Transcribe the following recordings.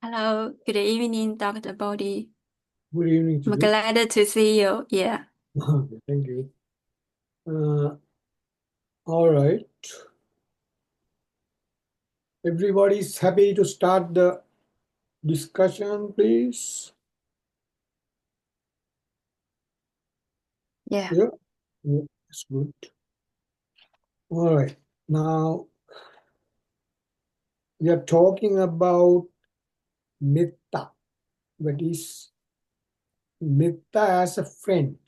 Hello, good evening, Dr. Bodhi. Good evening to I'm you. glad to see you. Yeah. Okay, thank you. All right. Everybody's happy to start the discussion, please. Yeah. Yeah, yeah, that's good. All right. Now we are talking about Meththa. That is Meththa as a friend.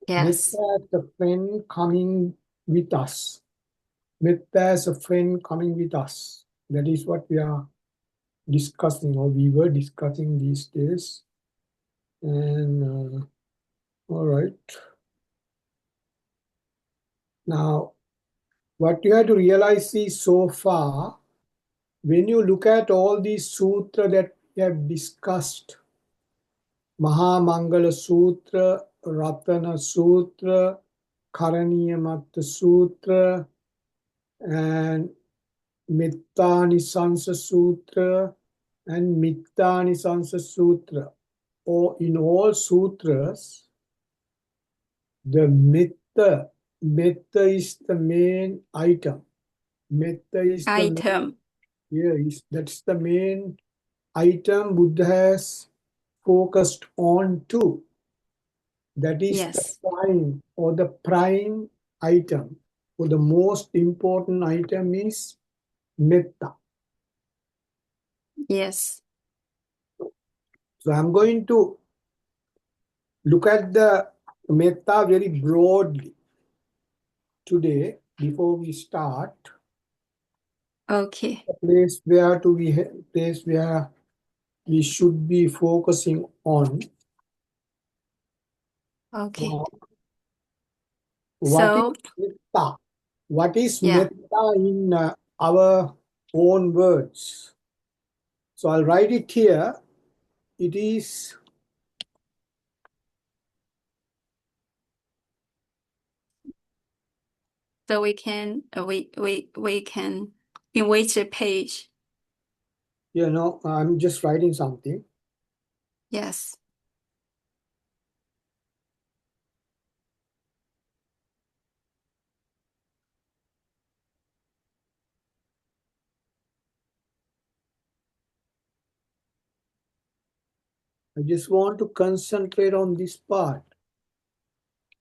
Yes. Meththa as a friend coming with us. Meththa as a friend coming with us. That is what we are discussing, or we were discussing these days. And all right. Now, what you have to realize is so far, when you look at all these sutras that we have discussed, Mahamangala Sutra, Ratana Sutra, Karaniyamatta Sutra, and Mittanisansa Sutra, and Mittanisansa Sutra, or in all sutras, the Meththa is the main item. Meththa is the main, Item. that's the main item Buddha has focused on too. That is the Yes. prime item, or the most important item is Meththa. Yes. So I'm going to look at the Meththa very broadly today before we start. Okay. The place where we should be focusing on. Okay. uh, what is So, Meththa? What is yeah. Meththa in our own words? So I'll write it here. It is So we can we can in which page? I'm just writing something. Yes. I just want to concentrate on this part.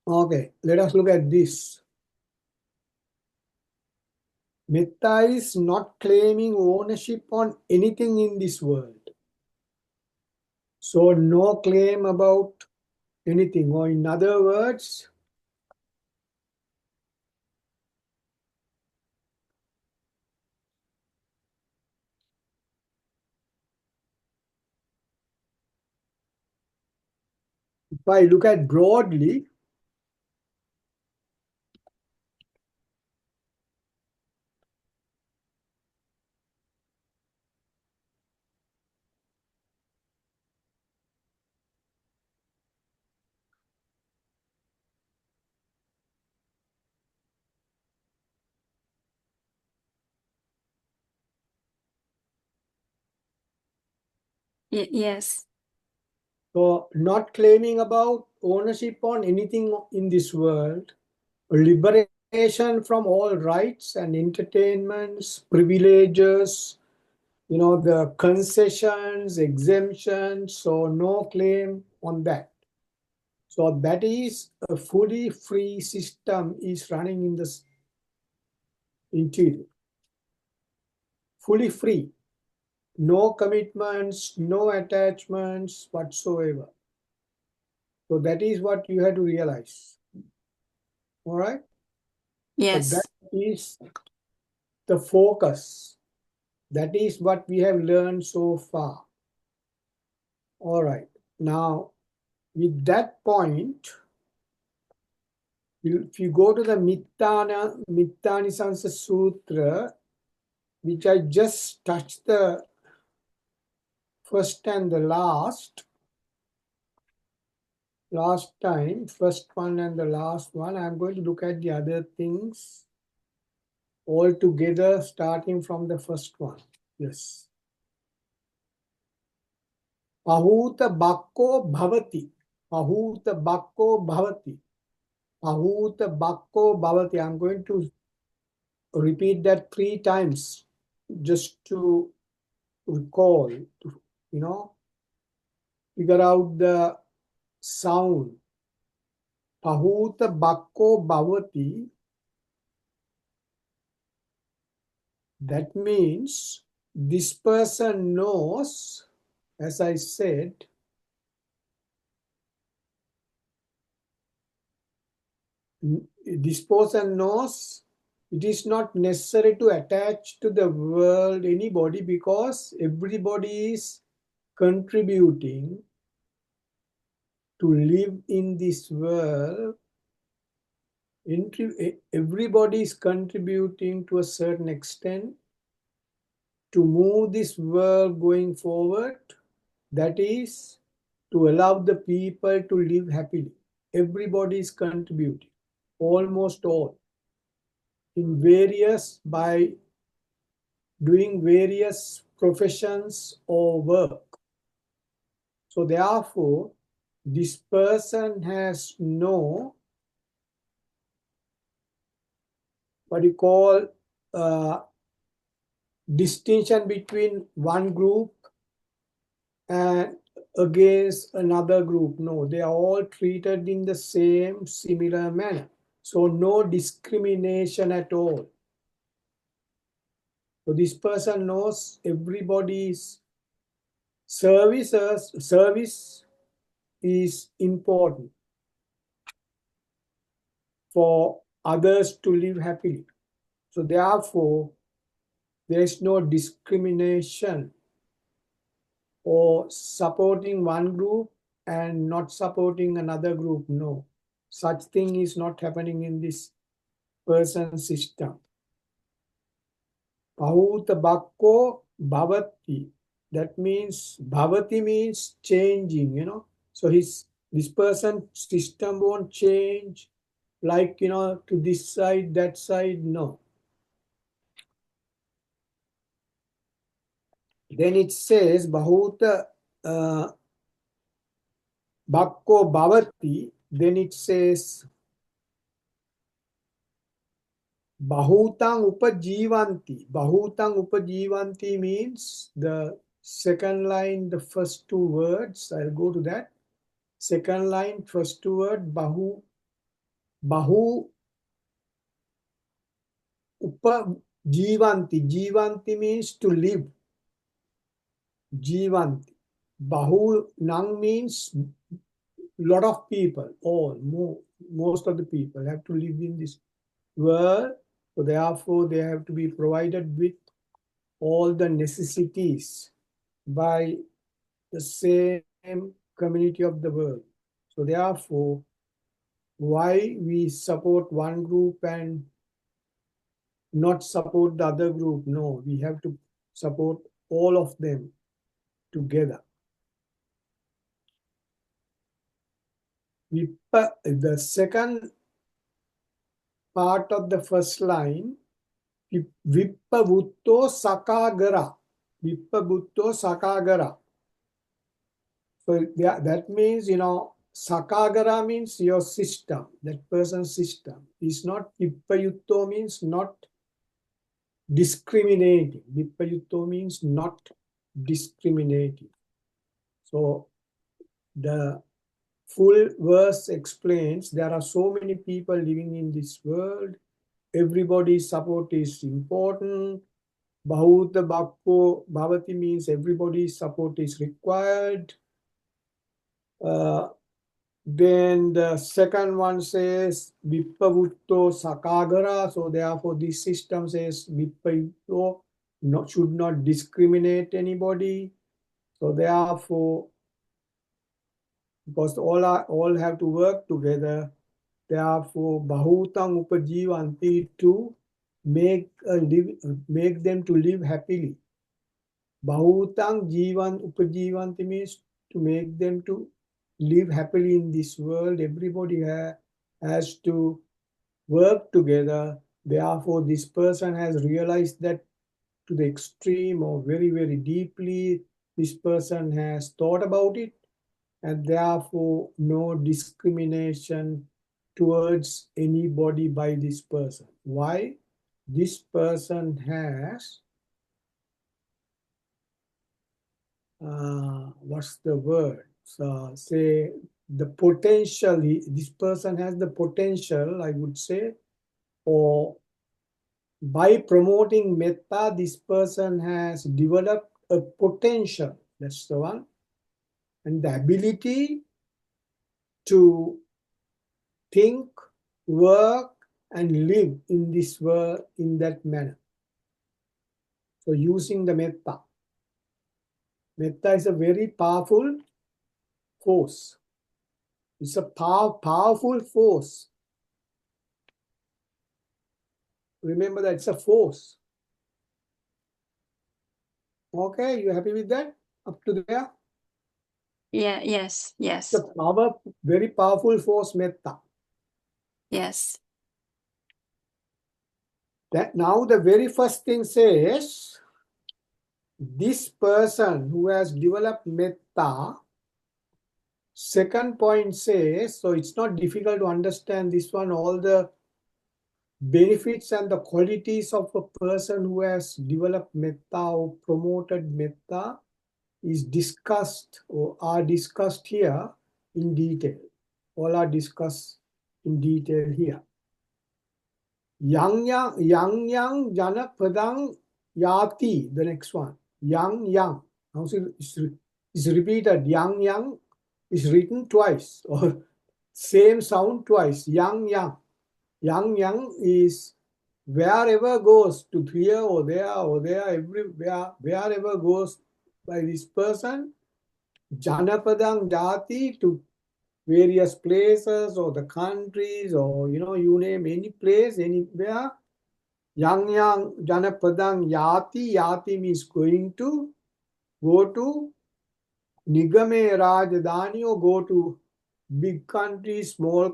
Okay, let us look at this. Meththa is not claiming ownership on anything in this world. So no claim about anything, or in other words, if I look at broadly, Yes. so not claiming about ownership on anything in this world, liberation from all rights and entertainments, privileges, the concessions, exemptions, so no claim on that. So that is a fully free system is running in the interior. Fully free. No commitments, no attachments whatsoever. So that is what you have to realize. All right? So that Yes. is the focus. That is what we have learned so far. All right. Now, with that point, if you go to the Mittanisansa Sutra, which I just touched the first and the last time, first one and the last one, I'm going to look at the other things all together, starting from the first one. Yes. Pahuta bakko bhavati. Pahuta bakko bhavati. Pahuta bakko bhavati. I'm going to repeat that 3 times just to recall, to, figure out the sound. Pahuta bakko bhavati. That means this person knows, as I said, this person knows it is not necessary to attach to the world anybody because everybody is contributing to live in this world. Everybody is contributing to a certain extent to move this world going forward. That is to allow the people to live happily. Everybody is contributing, almost all, in various, by doing various professions or work. So therefore, this person has no, what you call, distinction between one group and against another group. No, they are all treated in the same similar manner. So no discrimination at all. So this person knows everybody's service is important for others to live happily. So therefore, there is no discrimination or supporting one group and not supporting another group. No, such thing is not happening in this person system. Pahuta bakko bhavati. That means bhavati means changing. So this person system won't change like to this side, that side. No. Then it says Bahuta bakko bhavati. Then it says Bahutang upajivanti. Bahutang upajivanti means the second line, the first 2 words. I'll go to that. Second line, first 2 word, Bahu. Bahu upajivanti. Jivanti means to live. Jivanti. Bahu nang means lot of people, most of the people have to live in this world. So therefore, they have to be provided with all the necessities by the same community of the world. So therefore, why we support one group and not support the other group? No, we have to support all of them together. The second part of the first line, Vippavutto Sakagara. Vippavutto Sakagara. So that means, Sakagara means your system, that person's system. Is not Vippayutto means not discriminating. Vippayutto means not discriminating. So the full verse explains there are so many people living in this world. Everybody's support is important. Bahuta bakko bhavati means everybody's support is required. Then the second one says Vippavutto Sakagara. So therefore this system says Vippavutto should not discriminate anybody. So therefore, because all have to work together, therefore Bahutang Upajivanti to make them to live happily. Bahutang Jivan Upajivanti means to make them to live happily in this world. Everybody has to work together. Therefore, this person has realized that to the extreme or very, very deeply. This person has thought about it, and therefore no discrimination towards anybody by this person. Why? This person has, what's the word? So say the potential, this person has the potential, I would say, or by promoting Meththa, this person has developed a potential, that's the one, and the ability to think, work, and live in this world in that manner. So using the Meththa. Meththa is a very powerful force. It's a powerful force. Remember that it's a force. Okay, you happy with that? Up to there? Yeah, yes, yes, It's a very powerful force, Meththa. yes, That now the very first thing says, this person who has developed Meththa, second point says, so it's not difficult to understand this one, all the benefits and the qualities of a person who has developed Meththa or promoted Meththa is discussed or are discussed here in detail. All are discussed in detail here. Yang yang jana padang yati, the next one. Yang yang. Now it's repeated. Yang yang is written twice or same sound twice. Yang yang. Yang yang is wherever goes, to here or there, everywhere, wherever goes by this person. Janapadang jati, to various places or the countries, or you name any place, anywhere. Yang Janapadang yati. Yati means going to, go to. Nigame Rajdhani, or go to big countries, small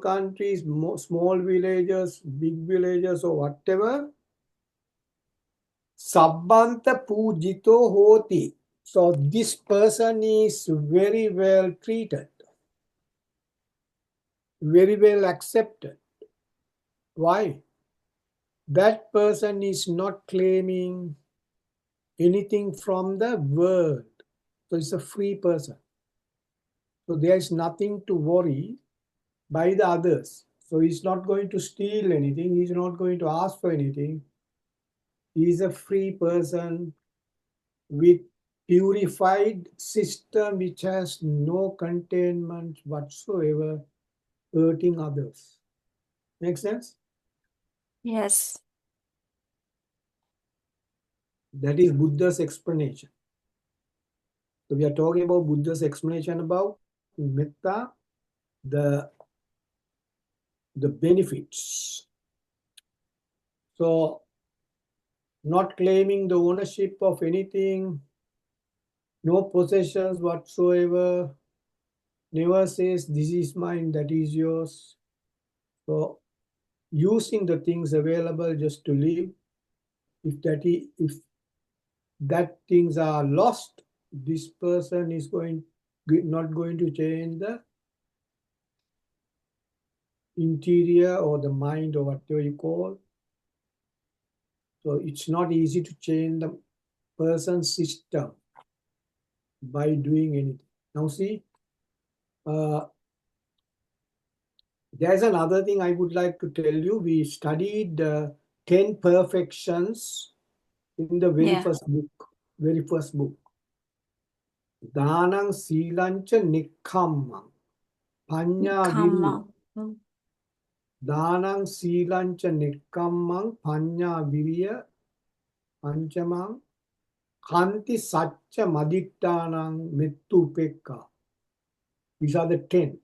small villages, big villages, or whatever. Sabbanta pujito hoti. So this person is very well treated, very well accepted. Why? That person is not claiming anything from the world. So it's a free person. So there is nothing to worry by the others. So he's not going to steal anything. He's not going to ask for anything. He is a free person with purified system which has no containment whatsoever hurting others. Make sense? yes, That is Buddha's explanation. So we are talking about Buddha's explanation about Meththa, the benefits. So not claiming the ownership of anything, no possessions whatsoever, never says this is mine, that is yours. So using the things available just to live. If that things are lost, this person is not going to change the interior or the mind or whatever you call. So it's not easy to change the person's system by doing anything. Now see, there's another thing I would like to tell you. We studied 10 perfections in the very yeah. first book. Danang silancha nikkammang panya viriya. Come on. Danang silancha nikkammang panya viriya panchamang kanti satcha madittanang mettu upekka. These are the 10.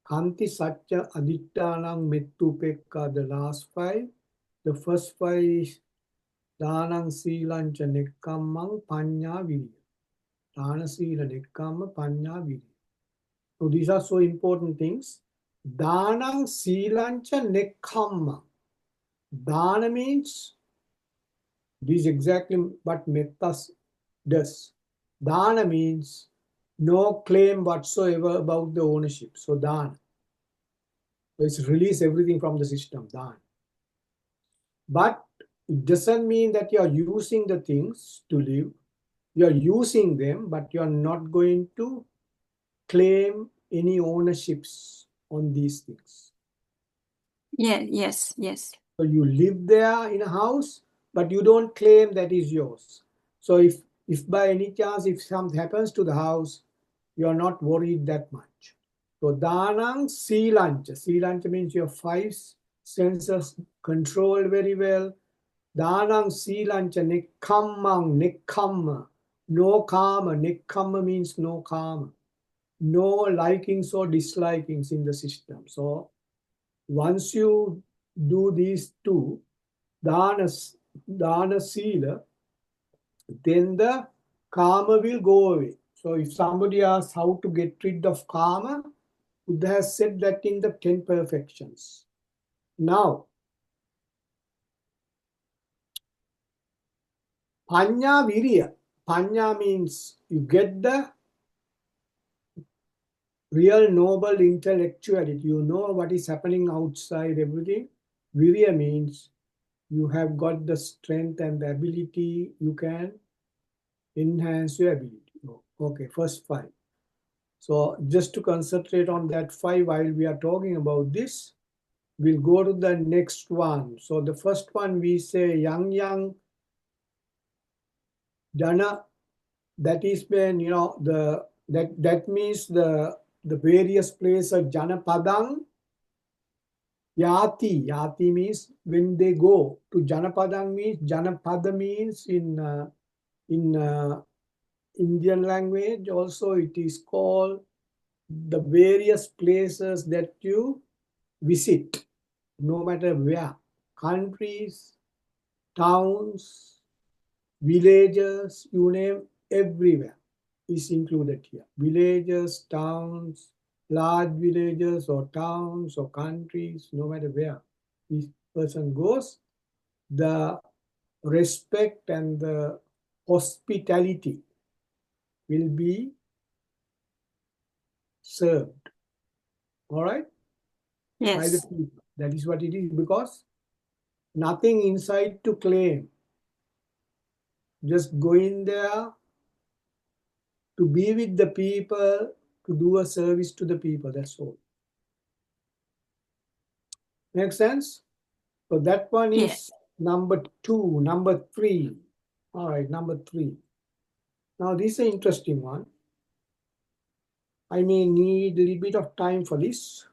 Kanti satcha adittanang mettu upekka, the last 5. The first 5 is Danang silancha nikkammang panya viriya. Dana sila nikkamma panya viriya. So these are so important things. Danang silancha nekhamma. Dana means this is exactly what Meththa does. Dana means no claim whatsoever about the ownership. So dana. So it's release everything from the system, dana. But it doesn't mean that you're using the things to live. You're using them, but you're not going to claim any ownerships on these things. Yeah, yes, yes. So you live there in a house, but you don't claim that is yours. So if by any chance, if something happens to the house, you're not worried that much. So danang silancha. Silancha means your five senses controlled very well. Danang silancha nekkammang nekkamma. No karma. Nekkamma means no karma. No likings or dislikings in the system. So once you do these two, dana sila, then the karma will go away. So if somebody asks how to get rid of karma, Buddha has said that in the 10 perfections. Now, panya virya. Panya means you get the real noble intellectuality. You know what is happening outside, everything. Virya means you have got the strength and the ability, you can enhance your ability. Okay, first five. So just to concentrate on that five while we are talking about this, we'll go to the next one. So the first one we say yang dana. That is when that means the various places of janapadang yati. Yati means when they go to janapadang means janapada means in Indian language also it is called the various places that you visit, no matter where, countries, towns, villages, you name, everywhere is included here. Villages, towns, large villages or towns or countries, no matter where this person goes, the respect and the hospitality will be served. All right? By the Yes. people. That is what it is, because nothing inside to claim. Just go in there to be with the people, to do a service to the people. That's all. Make sense? So that one Yeah. is number two. Number three. All right, number three. Now this is an interesting one. I may need a little bit of time for this.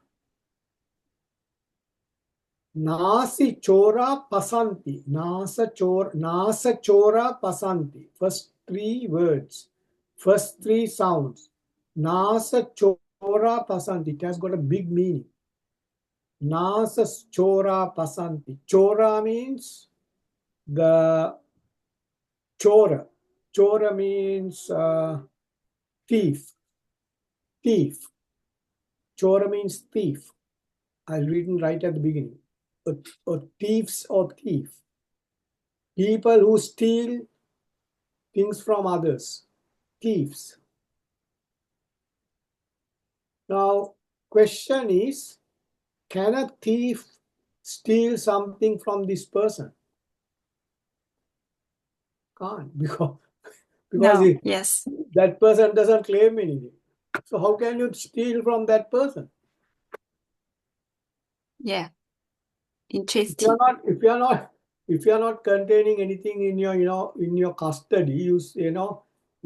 Nasi chora pasanti. Nasa chora pasanti. First three words. First three sounds. Nasa chora pasanti. It has got a big meaning. Nasa chora pasanti. Chora means the chora. Chora means thief. Thief. Chora means thief. I'll read it right at the beginning. Or thieves or thief. People who steal things from others. Thieves. Now, question is, can a thief steal something from this person? Can't, because No. Yes. that person doesn't claim anything. So how can you steal from that person? Yeah. If you are Interesting. not, if you are not, if you are not containing anything in your, in your custody, you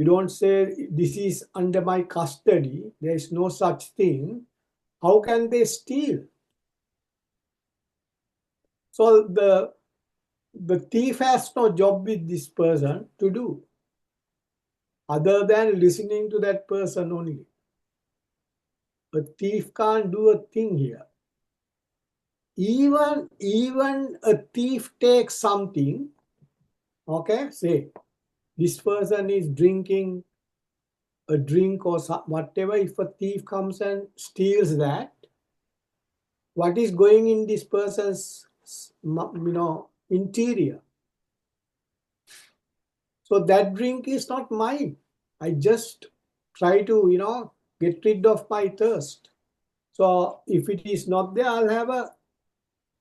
don't say this is under my custody. There is no such thing. How can they steal? So the thief has no job with this person to do, other than listening to that person only. A thief can't do a thing here. Even a thief takes something, okay, say this person is drinking a drink or whatever. If a thief comes and steals that, what is going in this person's interior? So that drink is not mine. I just try to, get rid of my thirst. So if it is not there, I'll have a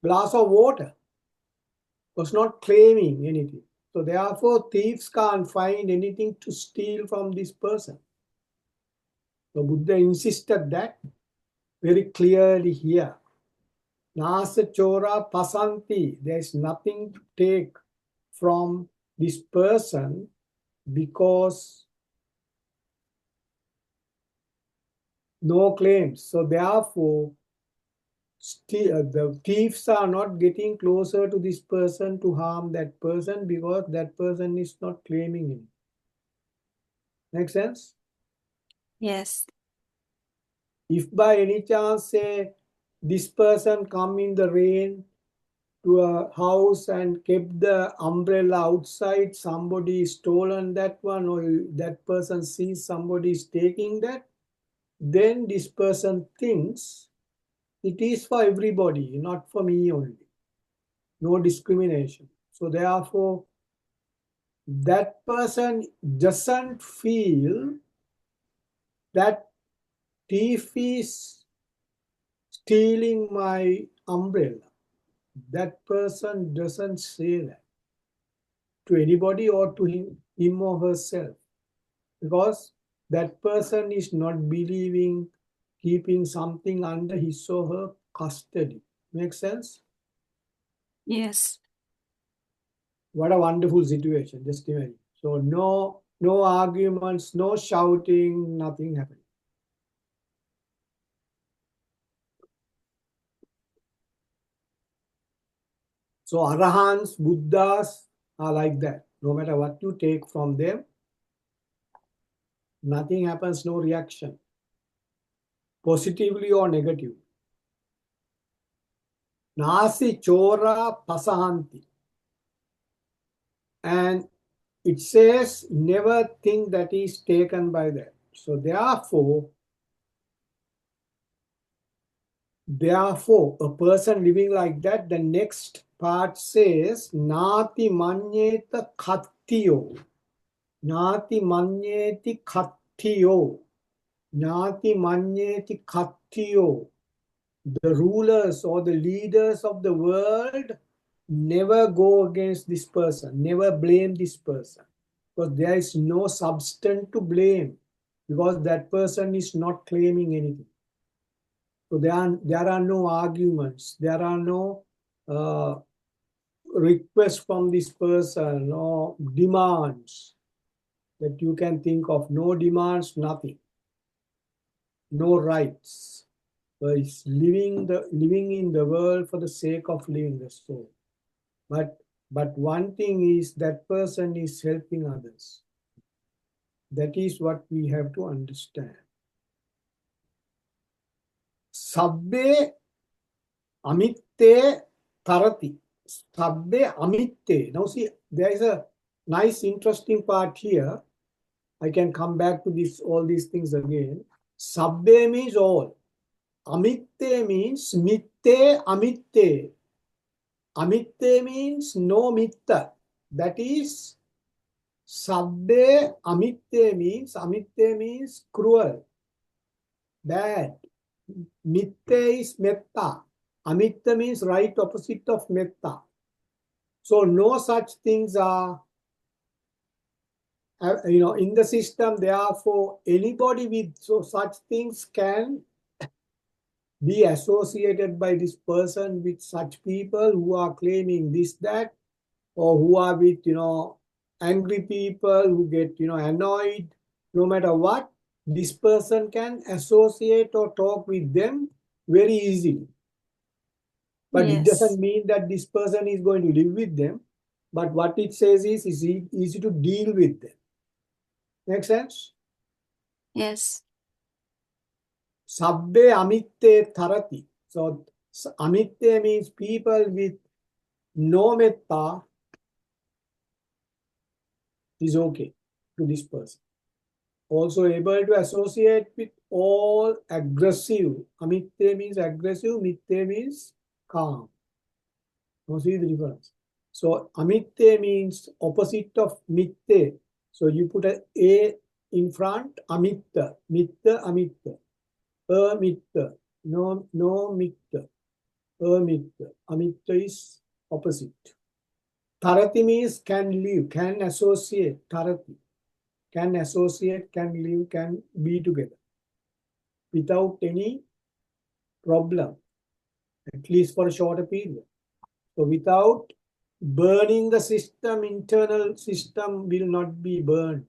glass of water. Was not claiming anything. So therefore, thieves can't find anything to steal from this person. So Buddha insisted that very clearly here. Nasa chora pasanti. There is nothing to take from this person because no claims. So therefore, the thieves are not getting closer to this person to harm that person because that person is not claiming it. Make sense? Yes. If by any chance, say, this person come in the rain to a house and kept the umbrella outside, somebody stolen that one, or that person sees somebody is taking that, then this person thinks it is for everybody, not for me only. No discrimination. So therefore, that person doesn't feel that thief is stealing my umbrella. That person doesn't say that to anybody or to him or herself, because that person is not believing keeping something under his or her custody. Make sense? Yes. What a wonderful situation. Just imagine. So no arguments, no shouting, nothing happening. So Arahants, Buddhas are like that. No matter what you take from them, nothing happens, no reaction, positively or negative. Nasi chora pasahanti. And it says never think that is taken by that. So therefore, a person living like that, the next part says, Nati manyeta khattiyo. Nati manyeti khattiyo. Nati manyeti khattiyo. The rulers or the leaders of the world never go against this person, never blame this person, because there is no substance to blame, because that person is not claiming anything. So there are no arguments, there are no requests from this person, no demands that you can think of, no demands, nothing, no rights. So it's living in the world for the sake of living the soul. But one thing is that person is helping others. That is what we have to understand. Sabbe amitte tarati. Sabbe amitte. Now see, there is a nice interesting part here. I can come back to all these things again. Sabbe means all. Amitte means mitte amitte. Amitte means no mitta. That is, sabbe amitte means cruel, bad. Mitte is meththa. Amitta means right opposite of meththa. So no such things are, in the system. Therefore, anybody with such things can be associated by this person with such people who are claiming this, that, or who are with, angry people who get, annoyed. No matter what, this person can associate or talk with them very easily. But it Yes. doesn't mean that this person is going to live with them. But what it says is it's easy to deal with them. Make sense? Yes. Sabbe amitte tarati. So amitte means people with no metta is okay to this person. Also able to associate with all aggressive. Amitte means aggressive, mitte means calm. Now see the difference. So amitte means opposite of mitte. So you put a in front, amitta, mitta, amitta, amitta, no mitta, amitta. Amitta is opposite. Tarati means can live, can associate, tarati. Can associate, can live, can be together without any problem, at least for a shorter period. So without burning the system, internal system will not be burnt.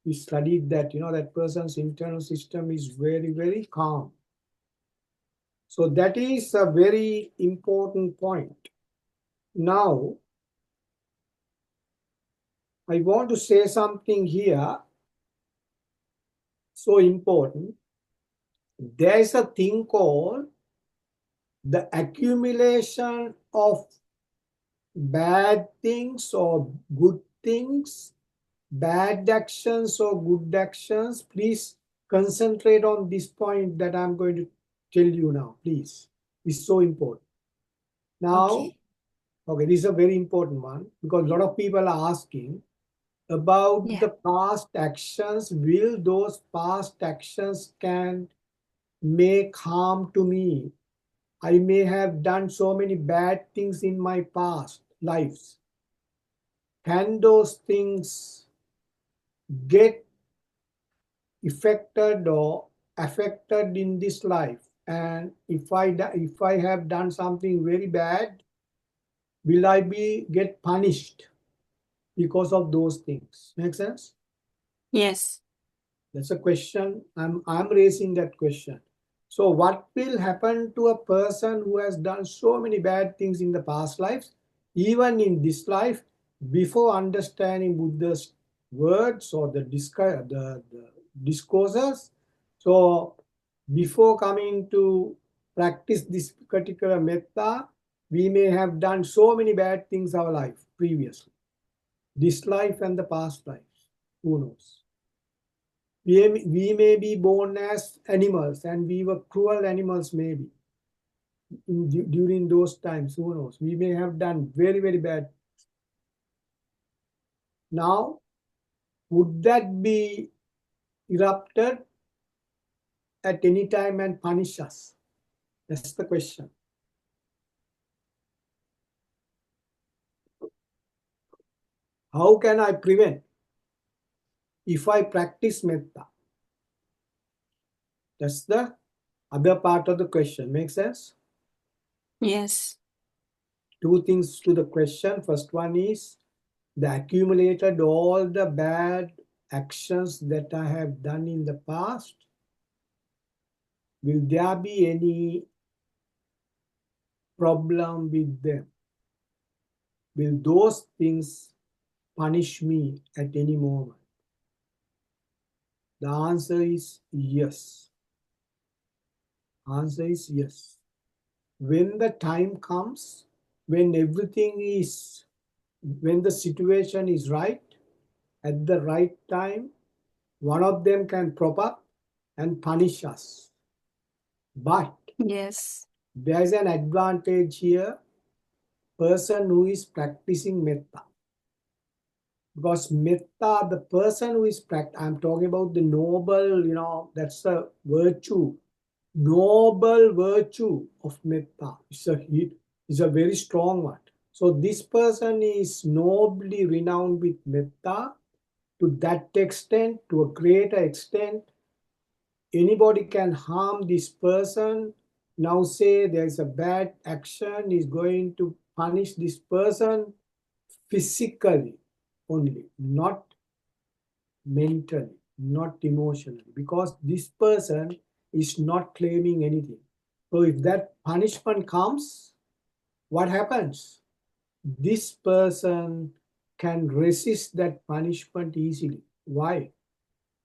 We studied that, that person's internal system is very, very calm. So that is a very important point. Now, I want to say something here, so important. There is a thing called the accumulation of bad things or good things, bad actions or good actions. Please concentrate on this point that I'm going to tell you now, please. It's so important. Now, Okay. okay, this is a very important one because a lot of people are asking about Yeah. the past actions. Will those past actions can make harm to me? I may have done so many bad things in my past lives. Can those things get affected or affected in this life? And if I have done something very bad, will I be get punished because of those things? Make sense? Yes. That's a question. I'm raising that question. So what will happen to a person who has done so many bad things in the past lives, even in this life, before understanding Buddha's words or the discourses? So before coming to practice this particular metta, we may have done so many bad things our life previously, this life and the past lives. Who knows? We may be born as animals and we were cruel animals maybe during those times. Who knows? We may have done very, very bad. Now, would that be erupted at any time and punish us? That's the question. How can I prevent if I practice metta? That's the other part of the question. Make sense? Yes. Two things to the question. First one is the accumulated all the bad actions that I have done in the past. Will there be any problem with them? Will those things punish me at any moment? The answer is yes. Answer is yes. When the time comes, when everything is, when the situation is right, at the right time, one of them can prop up and punish us. But Yes. there is an advantage here, person who is practicing metta. Because metta, the person who is I'm talking about the noble, that's a virtue, noble virtue of metta. It's a very strong one. So this person is nobly renowned with metta to that extent, to a greater extent. Anybody can harm this person. Now say there is a bad action, is going to punish this person physically only, not mentally, not emotionally, because this person is not claiming anything. So if that punishment comes, what happens? This person can resist that punishment easily. Why?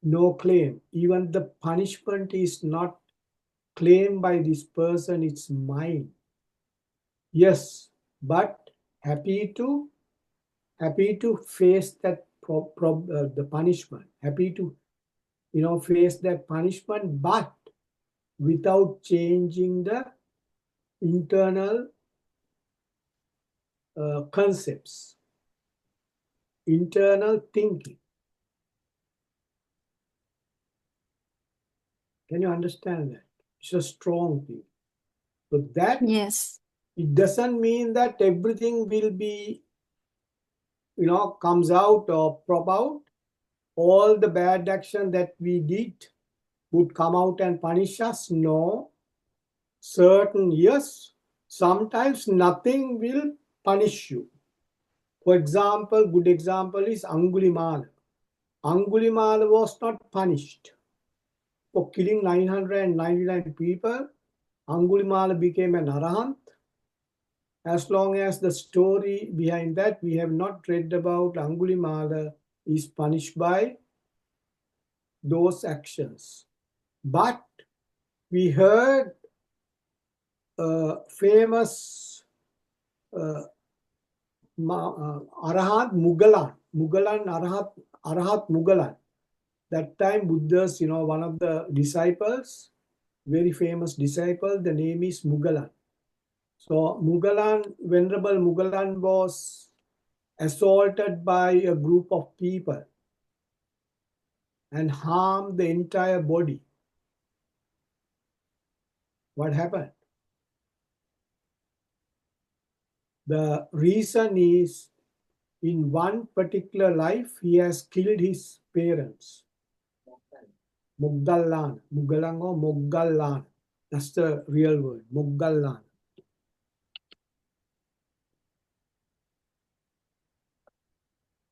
No claim. Even the punishment is not claimed by this person, it's mine. Yes, but happy to face that the punishment, happy to face that punishment, but without changing the internal concepts, internal thinking. Can you understand that? It's a strong thing. So that Yes. it doesn't mean that everything will be, comes out or prop out. All the bad action that we did would come out and punish us. No. Certain, yes. Sometimes nothing will punish you. For example, good example is Angulimala. Angulimala was not punished for killing 999 people. Angulimala became an arahant. As long as the story behind that we have not read about, Angulimala is punished by those actions. But we heard a famous Arahat Mugalan, Arahat Mugalan. That time Buddha's, one of the disciples, very famous disciple, the name is Mugalan. So Mugalan, Venerable Mugalan was assaulted by a group of people and harmed the entire body. What happened? The reason is in one particular life, he has killed his parents. Moggallan, Mugalang or Moggallan. That's the real word, Moggallan.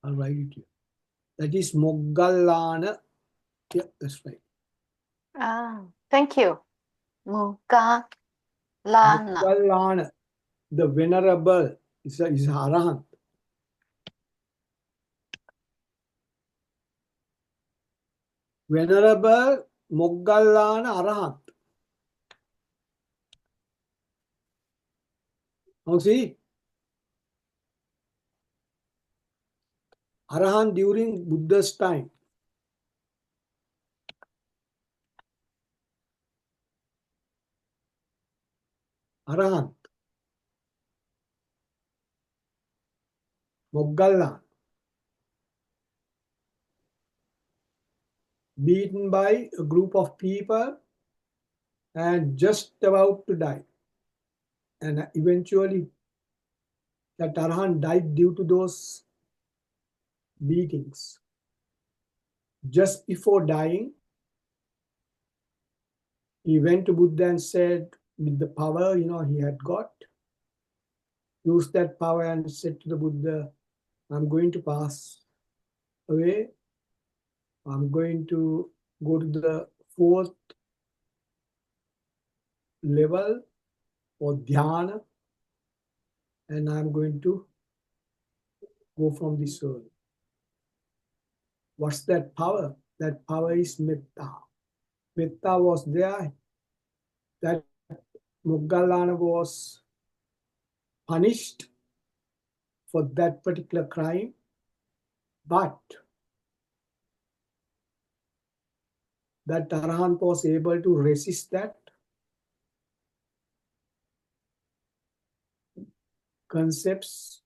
I'll write it here. That is Moggallana. Yeah, that's right. Thank you. Mugalana. Moggallana, the venerable, is a Arahant. Venerable Moggallana Arahant. Now see, Arahant during Buddha's time. Arahant. Moggallan. Beaten by a group of people and just about to die. And eventually that Arahant died due to those beatings. Just before dying, he went to Buddha and said, with the power, he had got, used that power and said to the Buddha, I'm going to pass away. I'm going to go to the fourth level or dhyana, and I'm going to go from this world. What's that power? That power is Meththa. Meththa was there. That Moggallana was punished for that particular crime, but that Arahant was able to resist that concepts.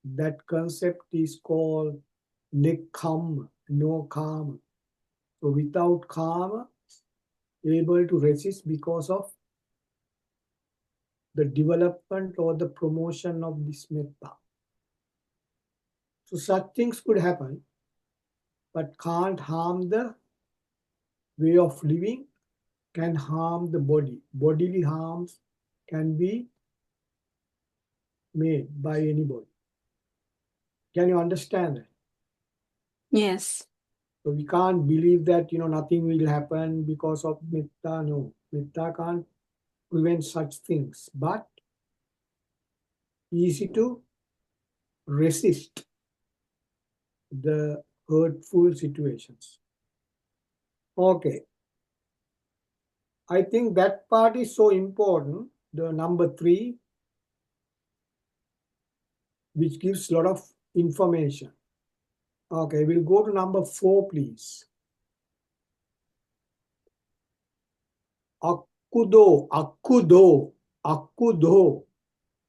That concept is called nekkhamma, no karma. So without karma, able to resist because of the development or the promotion of this Meththa. So such things could happen, but can't harm the way of living, can harm the body. Bodily harms can be made by anybody. Can you understand that? Yes. So we can't believe that, nothing will happen because of Meththa. No, Meththa can't prevent such things, but easy to resist the hurtful situations. Okay. I think that part is so important, the number 3, which gives a lot of information. Okay, we'll go to number 4, please. Akkudo,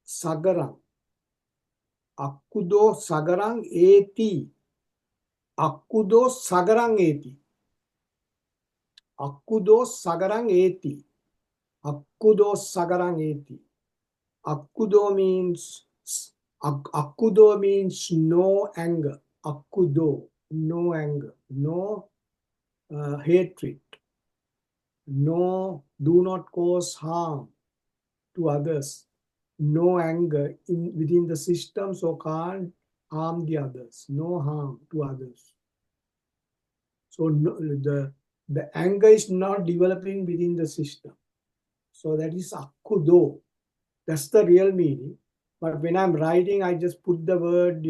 sagarang. Akkudo sagarang eti. Akkudo sagarang eti. Akkudo sagarang eti. Akkudo sagarang eti. Akkudo means Akkudo means no anger. Akkudo, no anger, no hatred, no, do not cause harm to others, no anger within the system, so can't harm the others, no harm to others. So no, the anger is not developing within the system. So that is Akkudo. That's the real meaning. But when I'm writing, I just put the word,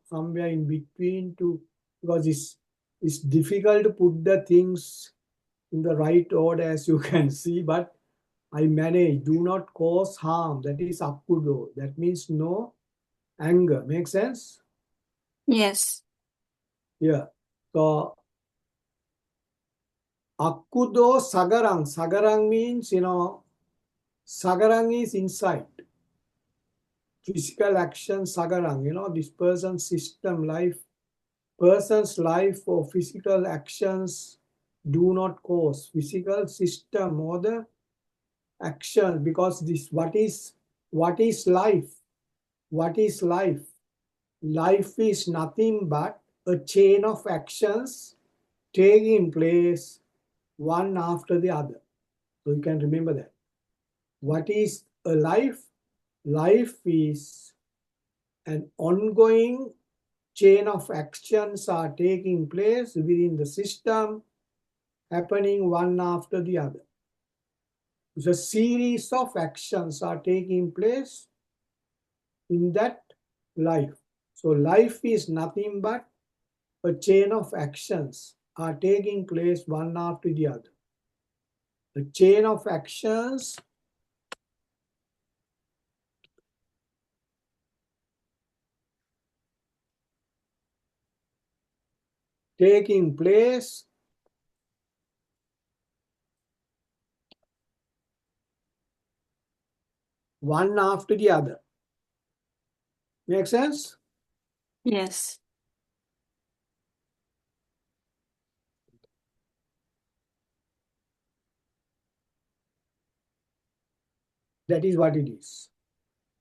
somewhere in between because it's difficult to put the things in the right order, as you can see, but I manage. Do not cause harm. That is Akkudo. That means no anger. Make sense? Yes. Yeah. So Akkudo Sagarang. Sagarang means, Sagarang is inside. Physical action, Sagarang, this person's system, person's life or physical actions do not cause physical system or the action, because what is life? What is life? Life is nothing but a chain of actions taking place one after the other. So you can remember that. What is a life? Life is an ongoing chain of actions are taking place within the system, happening one after the other. The series of actions are taking place in that life. So life is nothing but a chain of actions are taking place one after the other. The chain of actions taking place one after the other. Make sense? Yes. That is what it is.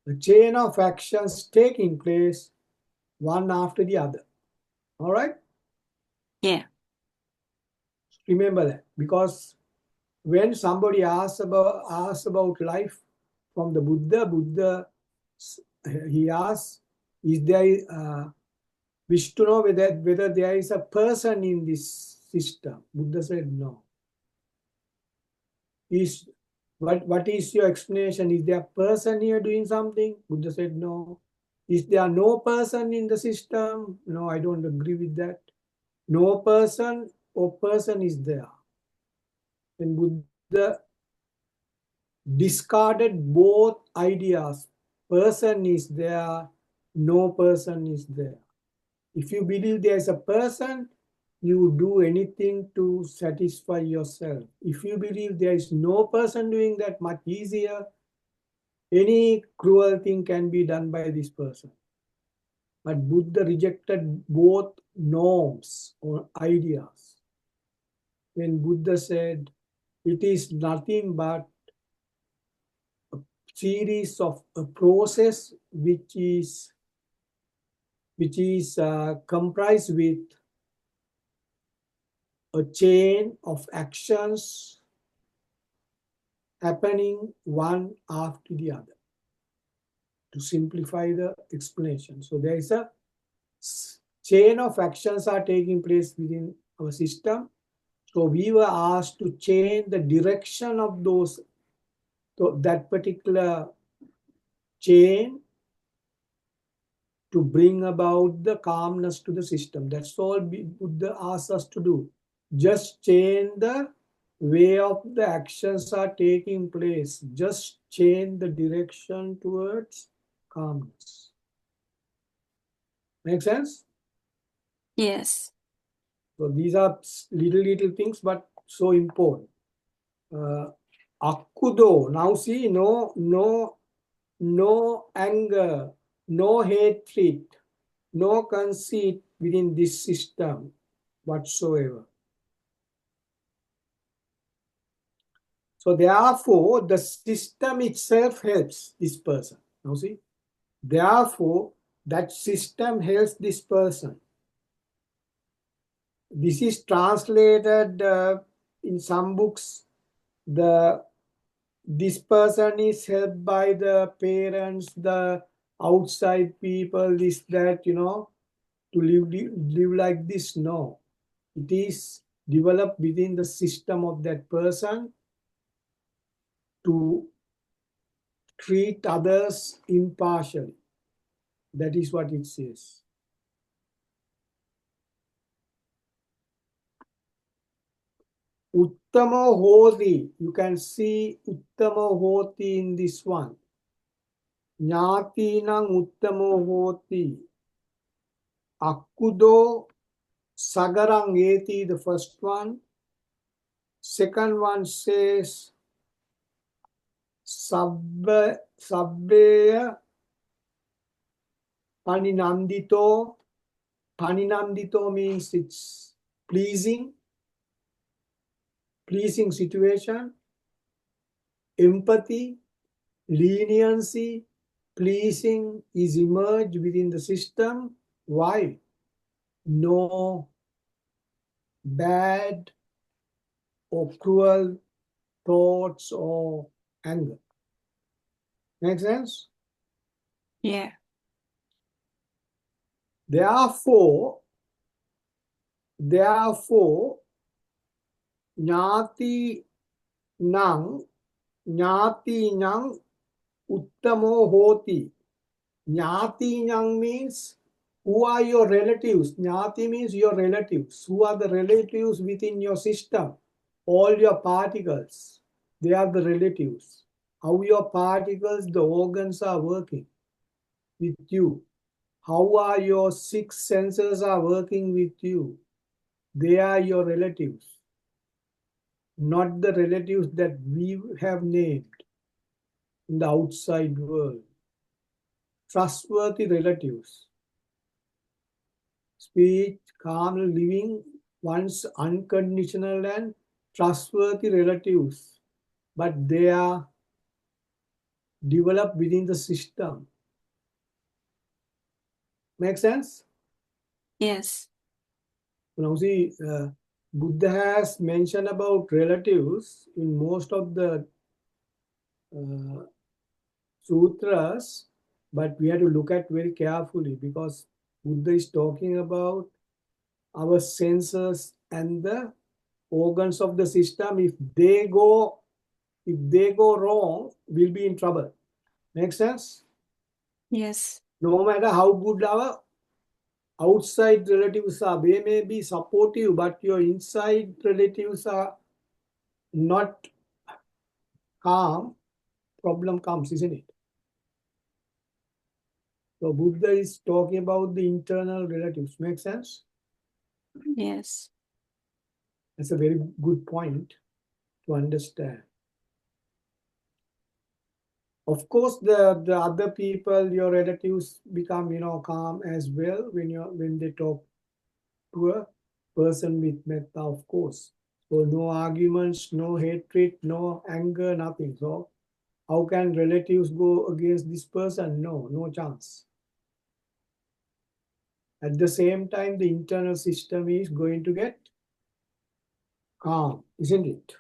The chain of actions taking place one after the other. All right? Yeah. Remember that, because when somebody asks about life from the Buddha, he asks, is there wish to know whether there is a person in this system. Buddha said no. What is your explanation? Is there a person here doing something? Buddha said no. Is there no person in the system? No, I don't agree with that. No person or person is there. When Buddha discarded both ideas, person is there, no person is there. If you believe there is a person, you do anything to satisfy yourself. If you believe there is no person doing that, much easier, any cruel thing can be done by this person. But Buddha rejected both norms or ideas. When Buddha said, it is nothing but a series of a process which is comprised with a chain of actions happening one after the other, to simplify the explanation. So there is a chain of actions are taking place within our system. So we were asked to change the direction of that particular chain to bring about the calmness to the system. That's all Buddha asks us to do. Just change the way of the actions are taking place. Just change the direction towards calmness. Make sense? Yes. So these are little things, but so important. Akkudo. Now see, no anger, no hatred, no conceit within this system whatsoever. So therefore, the system itself helps this person. Now see, therefore, that system helps this person. This is translated in some books. This person is helped by the parents, the outside people, this, that, to live like this. No, it is developed within the system of that person to treat others impartially. That is what it says. Uttamo hoti. You can see Uttamo hoti in this one. Jnatinang uttamo hoti. Akkudo sagarang eti, the first one. Second one says sabbeya paninandito. Paninandito means it's pleasing situation. Empathy, leniency, pleasing is emerged within the system. Why? No bad or cruel thoughts or anger. Make sense? Yeah. Therefore, jnati nang uttamo hoti. Jnati nang means who are your relatives. Jnati means your relatives. Who are the relatives within your system? All your particles, they are the relatives. How your particles, the organs are working with you. How are your six senses are working with you. They are your relatives, not the relatives that we have named in the outside world. Trustworthy relatives. Speech, calm, living, one's unconditional and trustworthy relatives. But they are developed within the system. Make sense? Yes. Now see, Buddha has mentioned about relatives in most of the sutras, but we have to look at very carefully because Buddha is talking about our senses and the organs of the system. If they go wrong, we'll be in trouble. Make sense? Yes. No matter how good our outside relatives are, they may be supportive, but your inside relatives are not calm, problem comes, isn't it? So Buddha is talking about the internal relatives. Make sense? Yes. That's a very good point to understand. Of course, the other people, your relatives, become calm as well when they talk to a person with metta, of course. So no arguments, no hatred, no anger, nothing. So how can relatives go against this person? No chance. At the same time, the internal system is going to get calm, isn't it?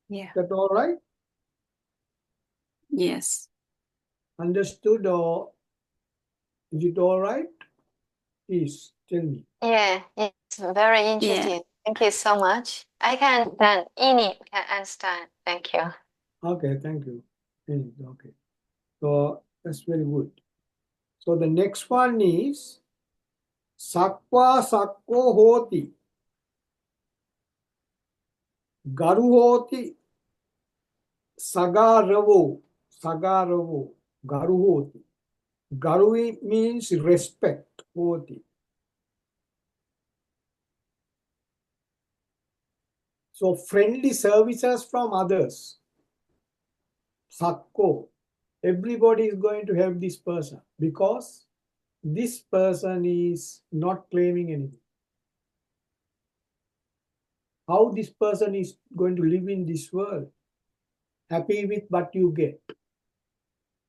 Yeah. Is that all right? Yes. Understood, or is it all right? Please tell me. Yeah, it's very interesting. Thank you so much. I can then Ini can understand. Thank you. Okay, thank you. Okay. So that's very good. So the next one is Sakwa Sakko Hoti. Garu Hoti. Sagaravo. Garu Hoti. Garu means respect. Hoti. So friendly services from others. Sakko. Everybody is going to help this person because this person is not claiming anything. how this person is going to live in this world. Happy with what you get.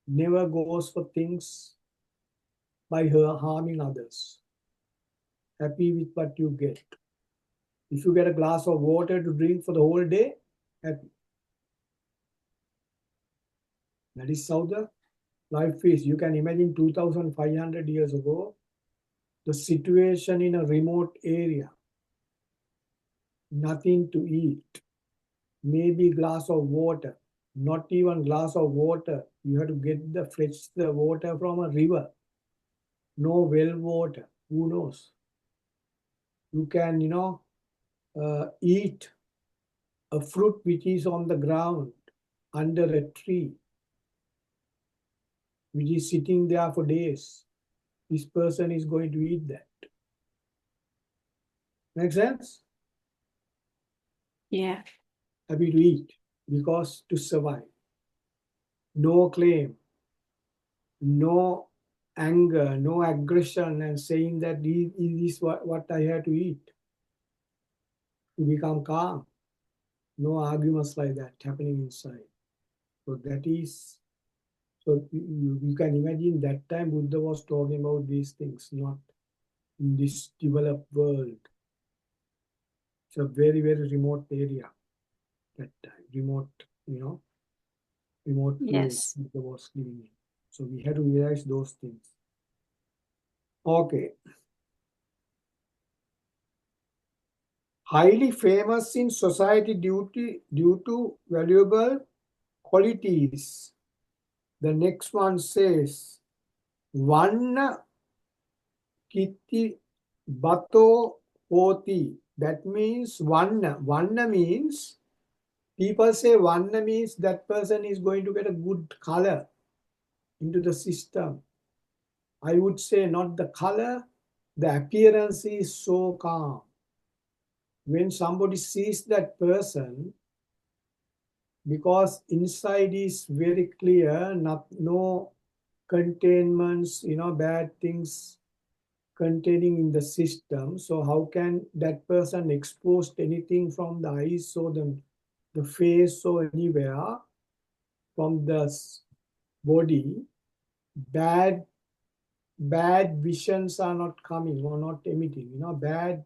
Never goes for things by her harming others. Happy with what you get. If you get a glass of water to drink for the whole day, happy. That is how the life is. You can imagine 2,500 years ago, the situation in a remote area, nothing to eat, maybe glass of water, not even glass of water. You have to fetch the water from a river. No well water. Who knows? You can, eat a fruit which is on the ground under a tree, which is sitting there for days. This person is going to eat that. Make sense? Yeah. Happy to eat because to survive. No claim, no anger, no aggression, and saying that this is what I have to eat. To become calm. No arguments like that happening inside. So that is, so you can imagine that time Buddha was talking about these things, not in this developed world. It's a very, very remote area that time, remote place Yes. Buddha was living in. So we had to realize those things. Okay. Highly famous in society due to valuable qualities. The next one says, Vanna Kiti Bato Hoti. That means Vanna. Vanna means, people say Vanna means that person is going to get a good color into the system. I would say not the color, the appearance is so calm. When somebody sees that person, because inside is very clear, no containments, bad things containing in the system. So how can that person expose anything from the eyes or the face or anywhere from the body? Bad visions are not coming or not emitting. Bad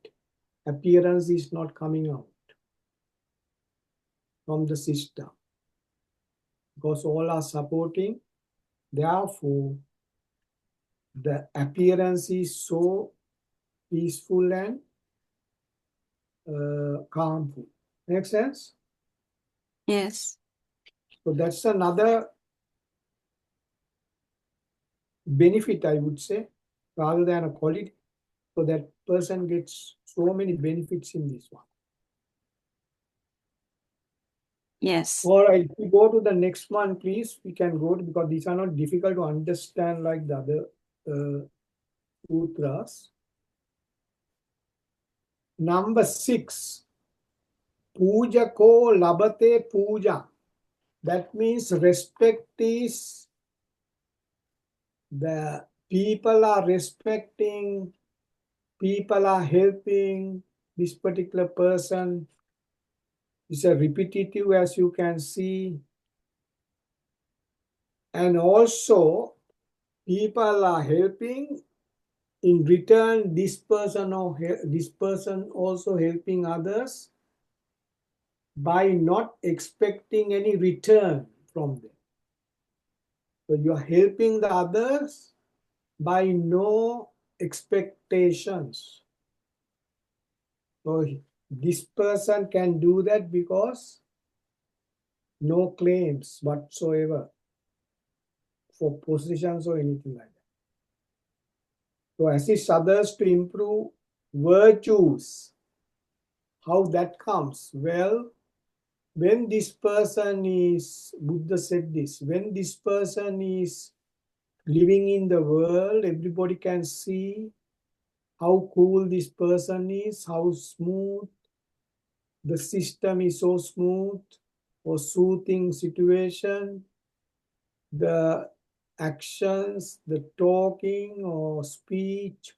appearance is not coming out from the system because all are supporting. Therefore, the appearance is so peaceful and calmful. Make sense? Yes. So that's another benefit, I would say, rather than a quality. So that person gets so many benefits in this one. Yes. All right, if we go to the next one, please, we can go to, because these are not difficult to understand like the other sutras. Number 6, puja ko labate puja. That means respect is, the people are respecting, people are helping this particular person. It's a repetitive, as you can see. And also, people are helping. In return, this person also helping others by not expecting any return from them. So you're helping the others by no expectations. So this person can do that because no claims whatsoever for positions or anything like that. So assist others to improve virtues. How that comes? Well, when this person is, Buddha said this, when this person is living in the world, everybody can see how cool this person is, how smooth the system is, so smooth or soothing situation, the actions, the talking or speech,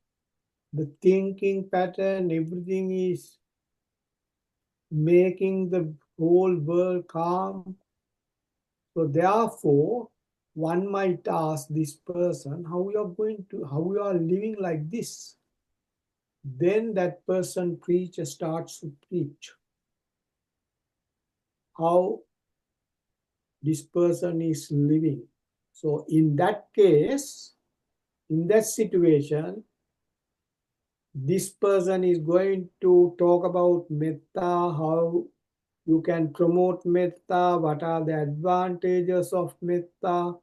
the thinking pattern, everything is making the whole world calm. So therefore, one might ask this person, how you are living like this? Then that person starts to preach how this person is living. So in that case, in that situation, this person is going to talk about Meththa, how you can promote Meththa, what are the advantages of Meththa,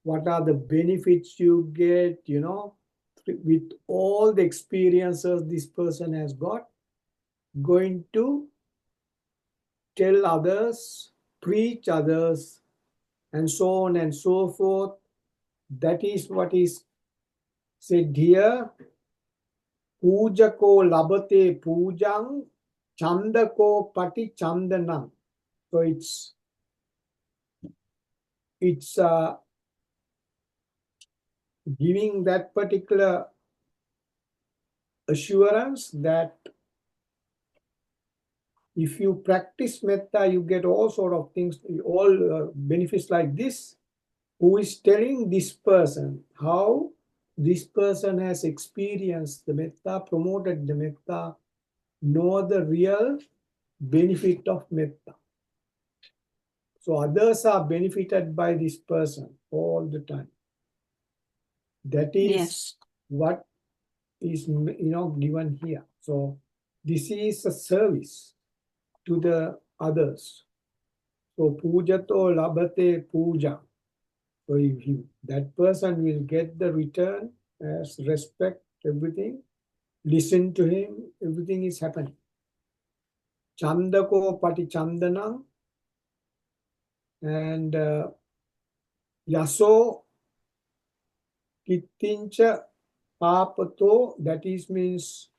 what are the benefits you get, with all the experiences this person has got, going to tell others, preach others, and so on and so forth. That is what is said here. Pujako labate pujang, chandako pati chandanam. So it's giving that particular assurance that if you practice metta, you get all sort of things, all benefits like this. Who is telling this person how this person has experienced the metta, promoted the metta, know the real benefit of metta. So others are benefited by this person all the time. That is Yes. what is given here. So this is a service to the others. So pujato labate puja. So if that person will get the return as respect, everything, listen to him, everything is happening. Chandako pati chandanam, and yaso kittincha papato, that is means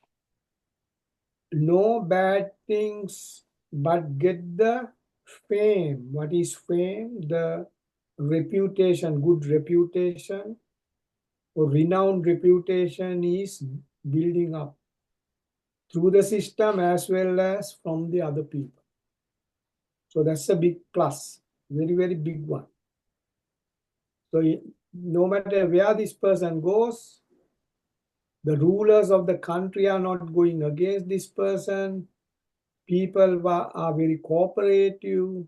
no bad things but get the fame. What is fame? The reputation, good reputation or renowned reputation is building up through the system as well as from the other people. So that's a big plus, very, very big one. So no matter where this person goes, the rulers of the country are not going against this person. People are very cooperative,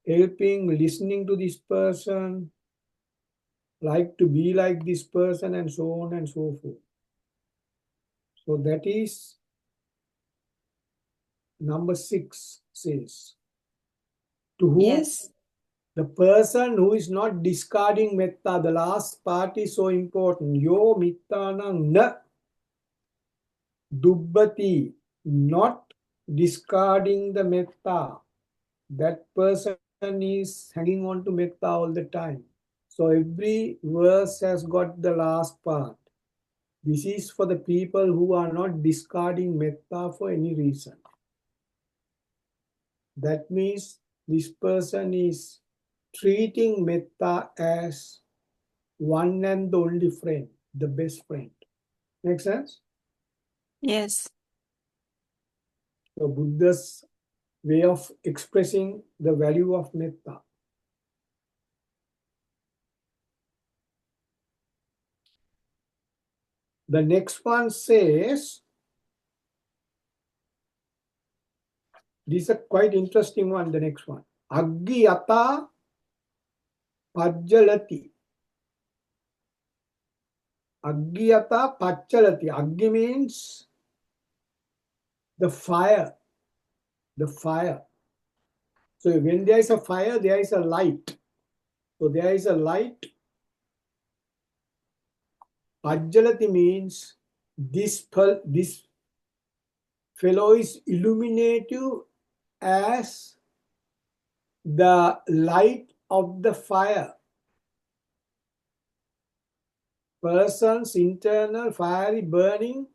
helping, listening to this person, like to be like this person, and so on and so forth. So that is number 6 says. To whom? Yes. The person who is not discarding metta, the last part is so important. Yo mittanang na dubbati, not discarding the metta. That person is hanging on to metta all the time. So every verse has got the last part. This is for the people who are not discarding metta for any reason. That means this person is treating metta as one and the only friend, the best friend. Make sense? Yes. So Buddha's way of expressing the value of metta. The next one says, this is a quite interesting one, the next one. Aggiyata pajjalati. Aggiyata pajjalati. Aggi means the fire. The fire. So when there is a fire, there is a light. So there is a light. Pajjalati means this fellow is illuminative as the light of the fire. Person's internal fiery burning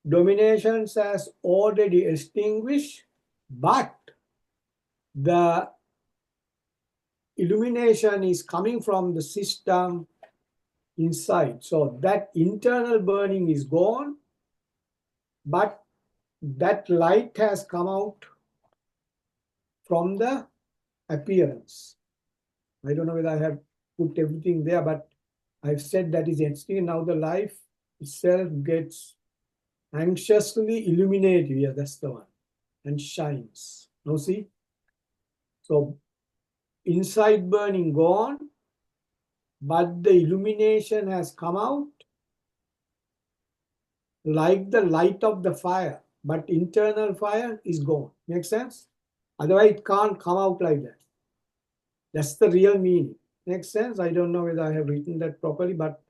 dominations has already extinguished, but the illumination is coming from the system inside. So that internal burning is gone, but that light has come out from the appearance. I don't know whether I have put everything there, but I've said that is existing. Now the life itself gets anxiously illuminated. Yeah, that's the one. And shines. Now see? So inside burning gone, but the illumination has come out like the light of the fire, but internal fire is gone. Make sense? Otherwise, it can't come out like that. That's the real meaning. Makes sense? I don't know whether I have written that properly, but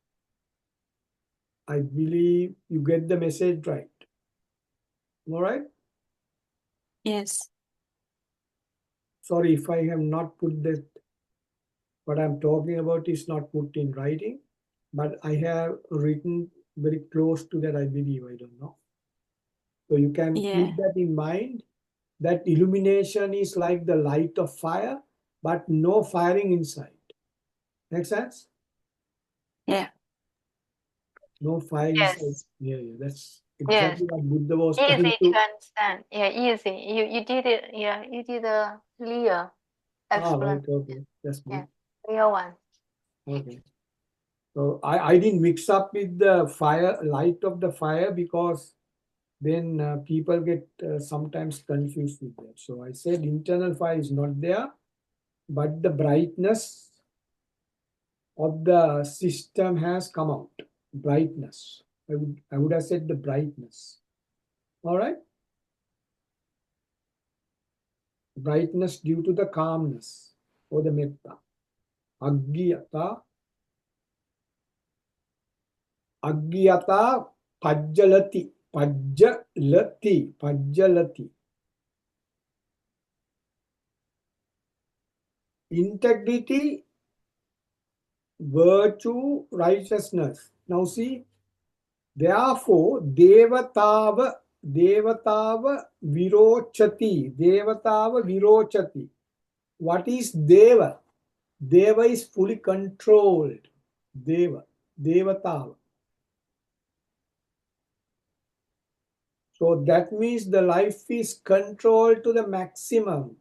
I believe you get the message right. All right? Yes. Sorry if I have not put that, what I'm talking about is not put in writing, but I have written very close to that, I believe. I don't know. So you can Yeah. keep that in mind, that illumination is like the light of fire, but no firing inside. Make sense? Yeah. No fire inside. Yes. Yeah, that's Yes. exactly what Buddha was Easy trying to to. understand. Yeah, easy. You did it. Yeah, you did a clear Right, explanation. okay, that's Yeah, good. clear one. Okay. So I didn't mix up with the fire, light of the fire, because then people get sometimes confused with that. So I said internal fire is not there, but the brightness of the system has come out. Brightness. I would have said the brightness. All right. Brightness due to the calmness or the metta. Agyata. Agyata pajjalati. Pajjalati. Pajjalati. Integrity, virtue, righteousness. Now see, therefore, devatava virochati. What is deva? Deva is fully controlled. Devatava. So that means the life is controlled to the maximum.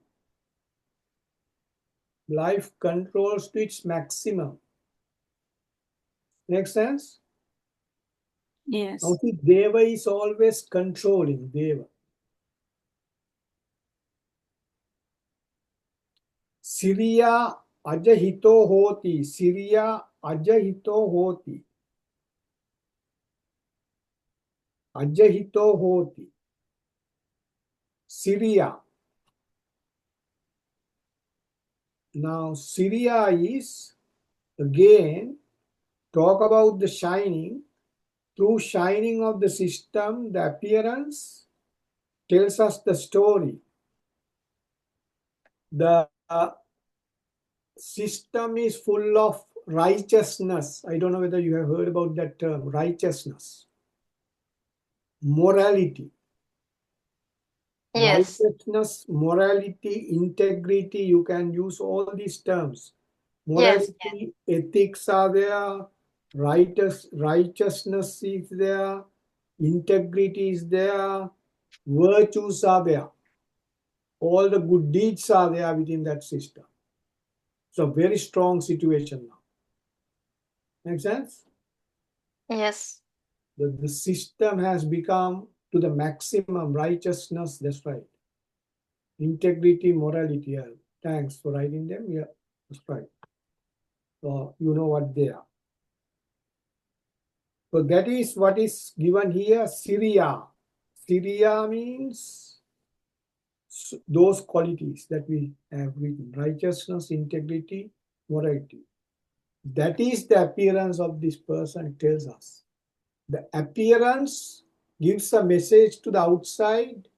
Life controls to its maximum. Make sense? Yes. Now see, Deva is always controlling. Deva. Siriya ajahito hoti. Siriya ajahito hoti. Ajahito hoti. Siriya. Now Siriya is, again, talk about the shining. Through shining of the system, the appearance tells us the story. The system is full of righteousness. I don't know whether you have heard about that term, righteousness. Morality. Yes. Righteousness, morality, integrity, you can use all these terms. Yes. Morality, ethics are there, righteousness is there, integrity is there, virtues are there. All the good deeds are there within that system. So very strong situation now. Make sense? Yes. The system has become to the maximum righteousness, that's right. Integrity, morality, yeah. Thanks for writing them. Yeah, that's right. So you know what they are. So that is what is given here, Syria. Syria means those qualities that we have written, righteousness, integrity, morality. That is the appearance of this person, tells us. The appearance gives a message to the outside.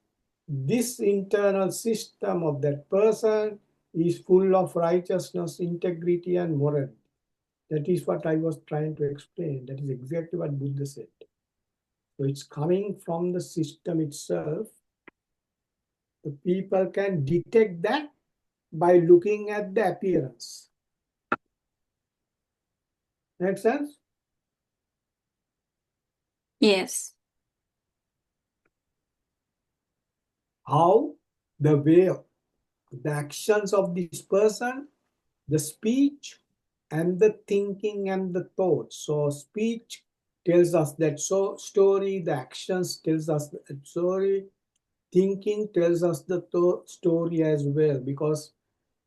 This internal system of that person is full of righteousness, integrity, and morality. That is what I was trying to explain. That is exactly what Buddha said. So it's coming from the system itself. The people can detect that by looking at the appearance. Make sense? Yes. how the way, the actions of this person, the speech, and the thinking and the thoughts. So speech tells us that story, the actions tells us the story, thinking tells us the story as well, because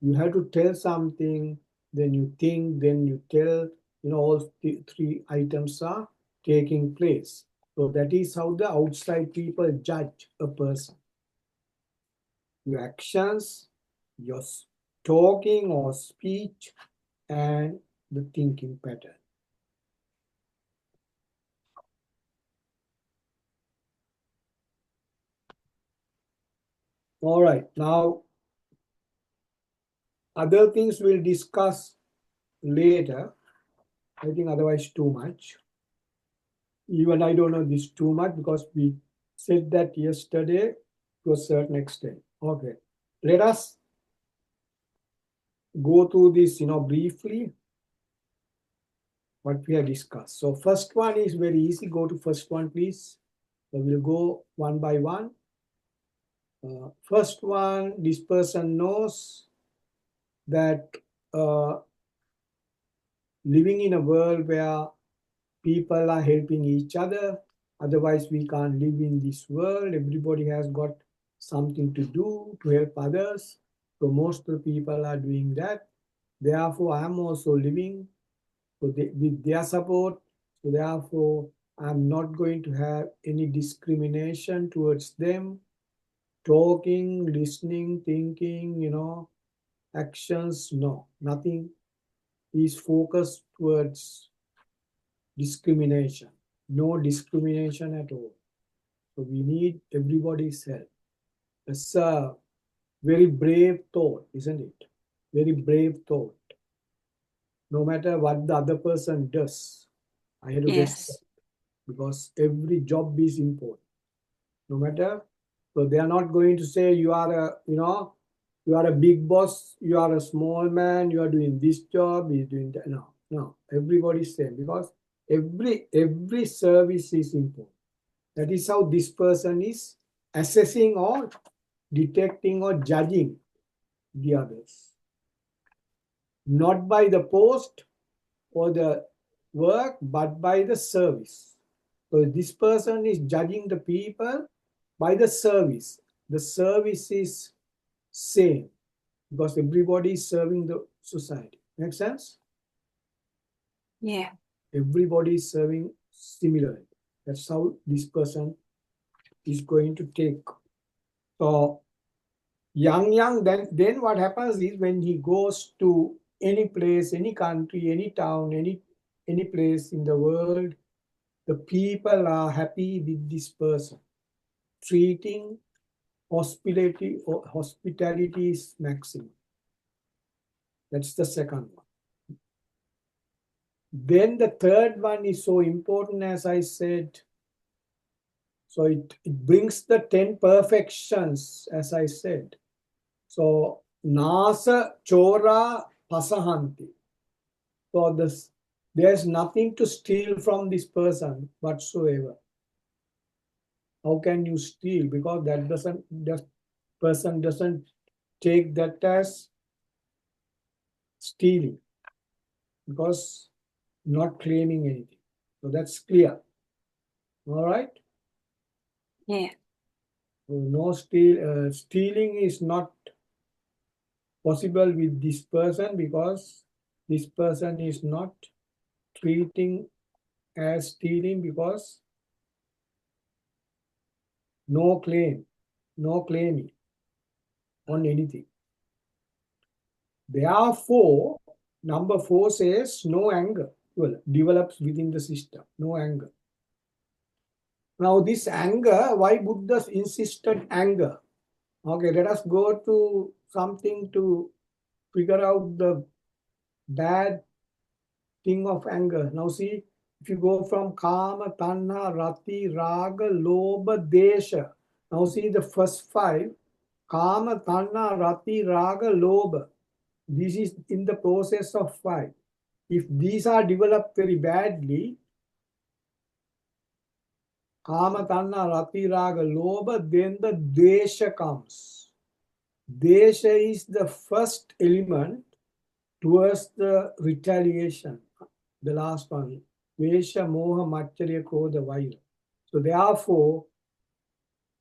you have to tell something, then you think, then you tell, all three items are taking place. So that is how the outside people judge a person. Your actions, your talking or speech, and the thinking pattern. All right, now other things we'll discuss later. I think otherwise too much. Even I don't know this too much because we said that yesterday to a certain extent. Okay, let us go through this, briefly, what we have discussed. So first one is very easy. Go to first one, please. So we'll go one by one. First one, this person knows that living in a world where people are helping each other, otherwise we can't live in this world. Everybody has got something to do to help others. So most of the people are doing that. Therefore, I am also living with their support. So therefore, I'm not going to have any discrimination towards them. Talking, listening, thinking, actions, no, nothing is focused towards discrimination. No discrimination at all. So we need everybody's help. It's a very brave thought, isn't it? Very brave thought. No matter what the other person does, I have to respect, because every job is important. No matter, so they are not going to say you are a big boss, you are a small man, you are doing this job, he's doing that. No, everybody's same, because every service is important. That is how this person is assessing or detecting or judging the others. Not by the post or the work, but by the service. So this person is judging the people by the service. The service is same, because everybody is serving the society. Make sense? Yeah. Everybody is serving similarly. That's how this person is going to take. So young, then what happens is, when he goes to any place, any country, any town, any place in the world, the people are happy with this person. Treating hospitality is maximum. That's the second one. Then the third one is so important, as I said. So it brings the 10 perfections, as I said. So nasa chora pasahanti. So there's nothing to steal from this person whatsoever. How can you steal? Because that person doesn't take that as stealing, because not claiming anything. So that's clear. All right. Yeah. So no stealing is not possible with this person, because this person is not treating as stealing, because no claiming on anything. Therefore, number 4 says no anger develops within the system. No anger. Now this anger, why Buddha insisted anger? Okay, let us go to something to figure out the bad thing of anger. Now see, if you go from kama, tanha, rati, raga, lobha, desha. Now see the first 5, kama, tanha, rati, raga, lobha. This is in the process of 5. If these are developed very badly, Kama, Tanna, Rati, Raga, Lobha, then the Desha comes. Desha is the first element towards the retaliation. The last one. Vesha, Moha, Macharya, Krodha, Vaira. So therefore,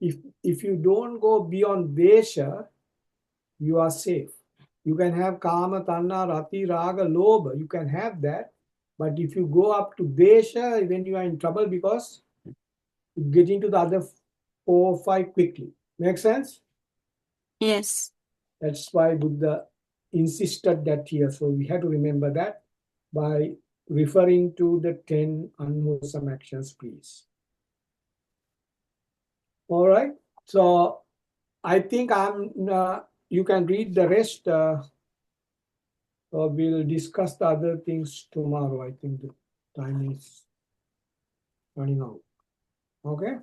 if you don't go beyond Desha, you are safe. You can have Kama, Tanna, Rati, Raga, Lobha. You can have that. But if you go up to Desha, then you are in trouble because you get into the other 4 or 5 quickly. Make sense? Yes. That's why Buddha insisted that here. So we have to remember that by referring to the 10 unwholesome actions, please. All right. So I think you can read the rest. We'll discuss the other things tomorrow. I think the time is running out. Okay.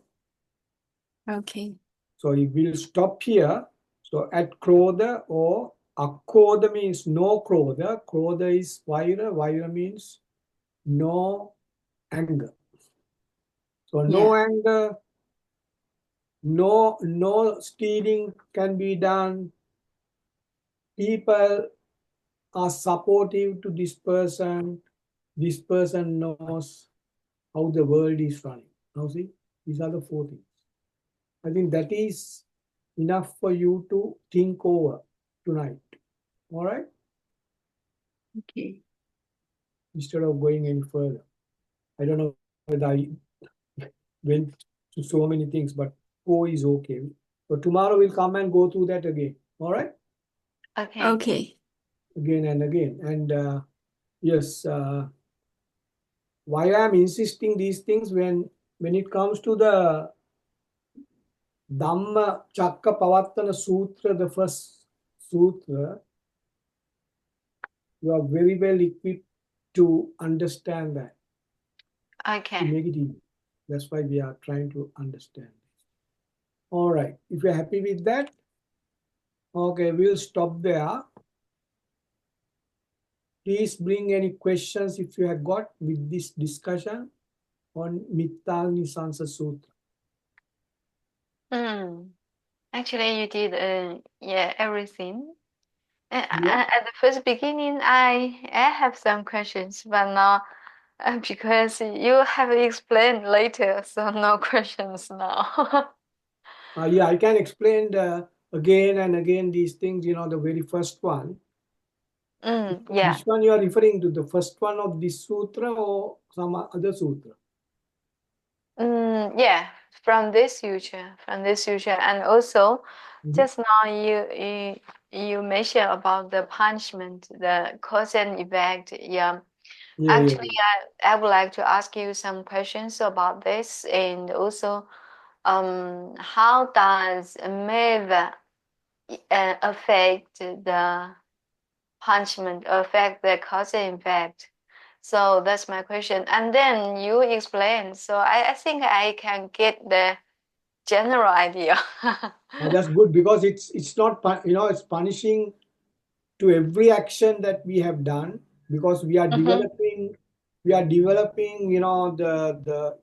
Okay. So we'll stop here. So at Krodha or Akrodha means no Krodha. Krodha is Vaira. Vaira means no anger. So no anger, no stealing can be done. People are supportive to this person. This person knows how the world is running. Now see, these are the 4 things. I think that is enough for you to think over tonight. All right? Okay. Instead of going any further. I don't know whether I went to so many things, but 4 is okay. So tomorrow we'll come and go through that again. All right? Okay. Okay. Again and again. And yes, why I'm insisting these things when it comes to the Dhamma Chakka Pavattana Sutra, the first sutra, you are very well equipped to understand that, to Okay. make it easy. That's why we are trying to understand. All right. If you're happy with that, okay, we'll stop there. Please bring any questions if you have got with this discussion on Meththa Nisansa Sutra. Actually, you did everything. Yeah. At the first beginning, I have some questions, but now because you have explained later, so no questions now. Yeah, I can explain again and again these things, the very first one. Yeah. Which one you are referring to? The first one of this sutra or some other sutra? Yeah, from this sutra, and also just now you mentioned about the punishment, the cause and effect. Yeah. Actually, I would like to ask you some questions about this, and also, how does Meththa affect the punishment, affect the cause and effect? So that's my question. And then you explain. So I think I can get the general idea. That's good because it's not it's punishing to every action that we have done because we are developing the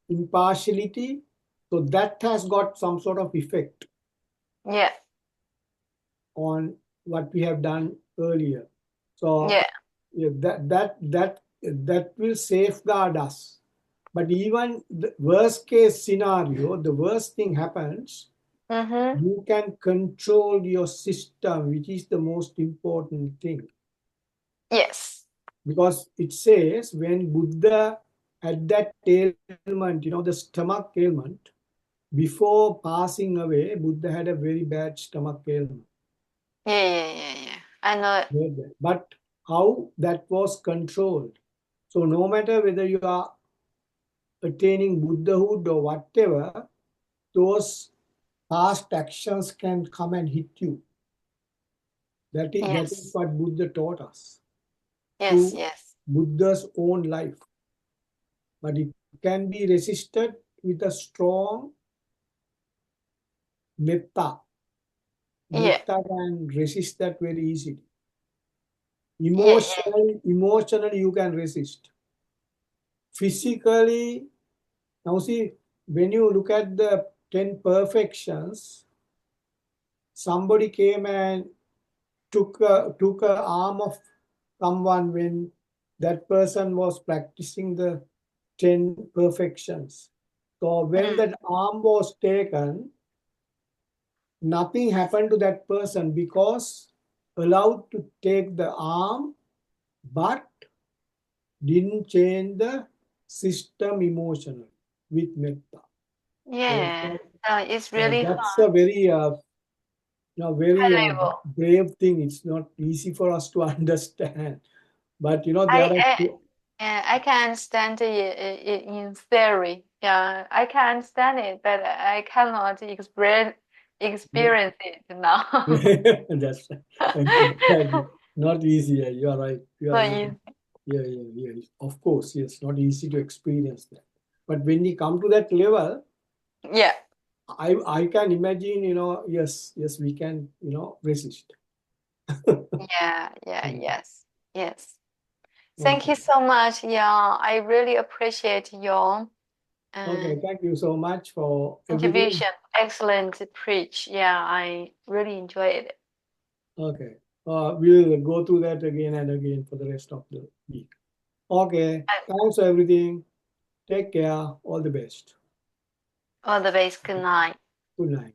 impartiality, so that has got some sort of effect Yeah. on what we have done earlier. So Yeah. yeah, that will safeguard us. But even the worst case scenario, the worst thing happens, you can control your system, which is the most important thing. Yes. Because it says when Buddha had that ailment, the stomach ailment, before passing away, Buddha had a very bad stomach ailment. Yeah. I know. But how that was controlled. So no matter whether you are attaining Buddhahood or whatever, those past actions can come and hit you. That is what Buddha taught us through Buddha's own life. But it can be resisted with a strong Meththa. Meththa can resist that very easily. Emotionally you can resist. Physically, now see, when you look at the 10 perfections, somebody came and took a arm of someone when that person was practicing the 10 perfections. So when that arm was taken, nothing happened to that person because allowed to take the arm, but didn't change the system emotionally with Meththa. Yeah, it's So really that's a very very valuable. brave thing. It's not easy for us to understand, but there I, are I yeah, I can understand it in theory. Yeah, I can understand it, but I cannot experience it now. that's exactly not easy. Yeah, you are right. So you, Yeah. Of course, yes, not easy to experience that. But when we come to that level, yeah, I can imagine, yes, we can, resist. yeah, yes, yes. Thank Okay. you so much. Yeah, I really appreciate your Okay. Thank you so much for everything. contribution. Excellent preach. Yeah, I really enjoyed it. Okay. We'll go through that again and again for the rest of the week. Okay. Thanks for everything. Take care. All the best. All the best. Good night. Good night.